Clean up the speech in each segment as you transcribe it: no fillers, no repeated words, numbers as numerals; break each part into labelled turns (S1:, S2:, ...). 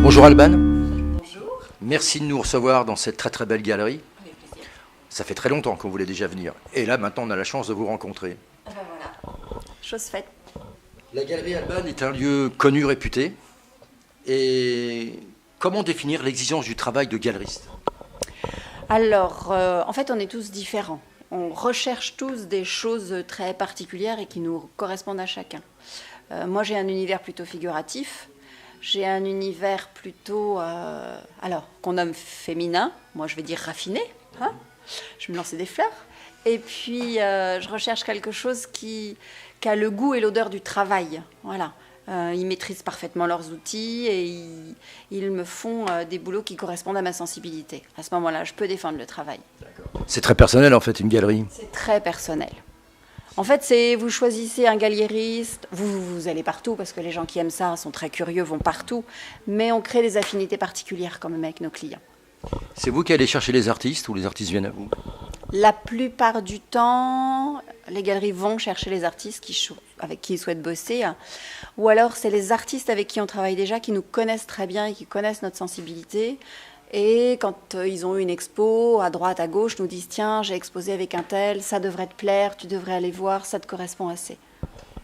S1: Bonjour Alban,
S2: Bonjour.
S1: merci de nous recevoir dans cette très très belle galerie.
S2: Avec plaisir.
S1: Ça fait très longtemps qu'on voulait déjà venir. Et là maintenant on a la chance de vous rencontrer.
S2: Ah ben voilà, chose faite.
S1: La galerie Alban est un lieu connu, réputé. Et comment définir l'exigence du travail de galeriste?
S2: Alors, en fait, on est tous différents. On recherche tous des choses très particulières et qui nous correspondent à chacun. Moi, j'ai un univers plutôt figuratif. J'ai un univers plutôt, qu'on nomme féminin. Moi, je vais dire raffiné. Hein, je me lançais des fleurs. Et puis, je recherche quelque chose qui a le goût et l'odeur du travail. Voilà. Ils maîtrisent parfaitement leurs outils et ils me font des boulots qui correspondent à ma sensibilité. À ce moment-là, je peux défendre le travail.
S1: C'est très personnel en fait, une galerie.
S2: C'est très personnel. En fait, vous choisissez un galériste, vous allez partout parce que les gens qui aiment ça sont très curieux, vont partout, mais on crée des affinités particulières quand même avec nos clients.
S1: C'est vous qui allez chercher les artistes ou les artistes viennent à vous?
S2: La plupart du temps, les galeries vont chercher les artistes avec qui ils souhaitent bosser, ou alors c'est les artistes avec qui on travaille déjà, qui nous connaissent très bien et qui connaissent notre sensibilité. Et quand ils ont une expo, à droite, à gauche, nous disent « Tiens, j'ai exposé avec un tel, ça devrait te plaire, tu devrais aller voir, ça te correspond assez. »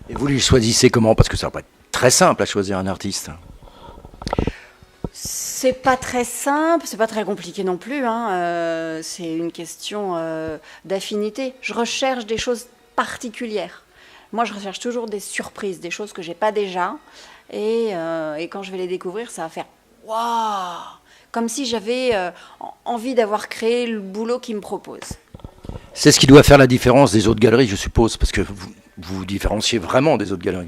S1: Et vous les choisissez comment? Parce que ça va pas être très simple à choisir un artiste.
S2: C'est pas très simple, c'est pas très compliqué non plus, hein. C'est une question d'affinité. Je recherche des choses particulières. Moi, je recherche toujours des surprises, des choses que j'ai pas déjà. Et quand je vais les découvrir, ça va faire « Waouh !» Comme si j'avais envie d'avoir créé le boulot qu'ils me proposent.
S1: C'est ce qui doit faire la différence des autres galeries, je suppose, parce que vous vous différenciez vraiment des autres galeries.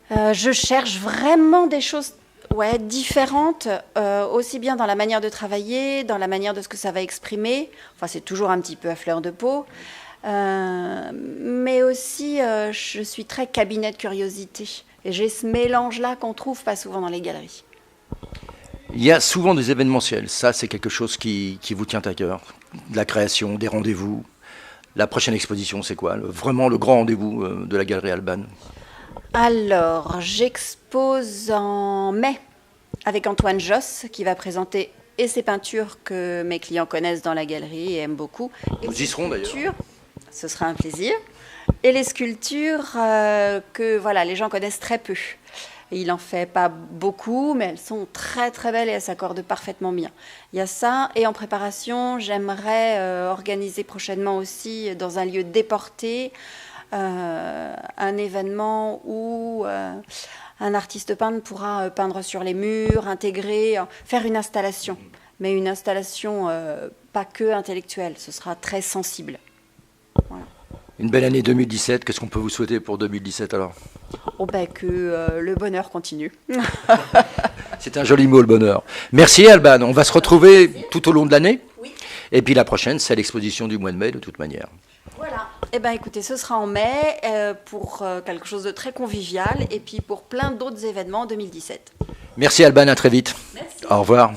S2: Je cherche vraiment des choses différentes, aussi bien dans la manière de travailler, dans la manière de ce que ça va exprimer. Enfin, c'est toujours un petit peu à fleur de peau. Mais aussi, je suis très cabinet de curiosité. Et j'ai ce mélange-là qu'on trouve pas souvent dans les galeries.
S1: Il y a souvent des événementiels, ça c'est quelque chose qui vous tient à cœur. De la création, des rendez-vous. La prochaine exposition, c'est quoi? Vraiment le grand rendez-vous de la galerie Alban?
S2: Alors, j'expose en mai avec Antoine Josse, qui va présenter et ses peintures que mes clients connaissent dans la galerie et aiment beaucoup. Et
S1: Nous y serons d'ailleurs.
S2: Ce sera un plaisir. Et les sculptures que les gens connaissent très peu. Il n'en fait pas beaucoup, mais elles sont très très belles et elles s'accordent parfaitement bien. Il y a ça, et en préparation, j'aimerais organiser prochainement aussi, dans un lieu déporté, un événement où un artiste peintre pourra peindre sur les murs, intégrer, faire une installation. Mais une installation pas que intellectuelle, ce sera très sensible. Voilà.
S1: Une belle année 2017, qu'est-ce qu'on peut vous souhaiter pour 2017 alors?
S2: Que le bonheur continue.
S1: C'est un joli mot, le bonheur. Merci Alban, on va se retrouver tout au long de l'année.
S2: Oui.
S1: Et puis la prochaine, c'est l'exposition du mois de mai de toute manière.
S2: Voilà. Écoutez, ce sera en mai pour quelque chose de très convivial et puis pour plein d'autres événements en 2017.
S1: Merci Alban, à très vite.
S2: Merci.
S1: Au revoir.